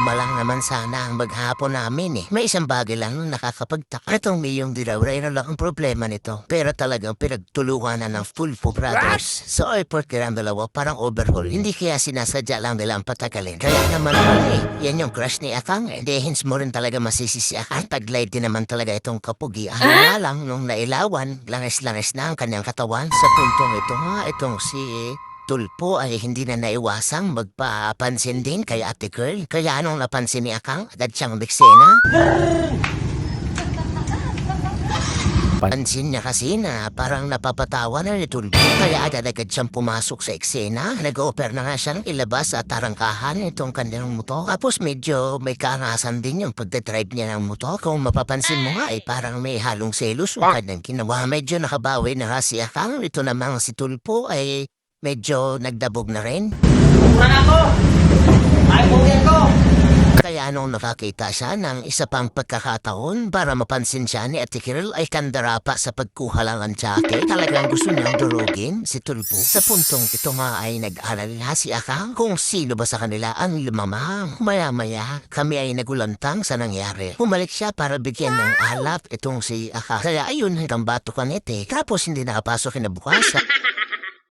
Malang naman sana ang maghapon namin eh. May isang bagay lang na nakakapagtaka. Itong Miyong Dilaw, na lang ang problema nito. Pero talagang pinagtulungan na ng Fulfo Brothers. So effort kaya ang dalawa parang overhaul. Hindi kaya sinasadya lang nila ang patagalin. Kaya naman yan yung crush ni Akang. Hens mo rin talaga masisi si Akang. Taglay din naman talaga itong kapugian. Nga lang nung nailawan, langis-langis na ang kanyang katawan. Sa puntong ito nga, itong si Tulpo ay hindi na naiwasang magpapansin din kay Ate Girl. Kaya anong napansin ni Akang, agad siyang biksena. Pansin niya kasi na parang napapatawa na ni Tulpo. Kaya agad-agad siyang pumasok sa eksena. Nag-offer na nga siyang ilabas at tarangkahan itong kanyang motor. Tapos medyo may kaangasan din yung pagdadrive niya ng motor. Kung mapapansin mo nga ay parang may halong selos yung kanyang ginawa. Medyo nakabawi na nga si Akang. Ito namang si Tulpo ay medyo nagdabog na rin. Kurang ako! Ay, bugyan ko! Kaya nung nakakita siya ng isa pang pagkakataon para mapansin siya ni Ate Kiril ay kandara pa sa pagkuha lang ng jacket. Talagang gusto niyang durugin si Tulpo. Sa puntong ito nga ay nag-alala si Akang kung sino ba sa kanila ang lumamang. Maya-maya kami ay nagulantang sa nangyari. Humalik siya para bigyan ng alap itong si Akang. Kaya ayun hanggang bato kanete. Tapos hindi nakapasok kinabukasan.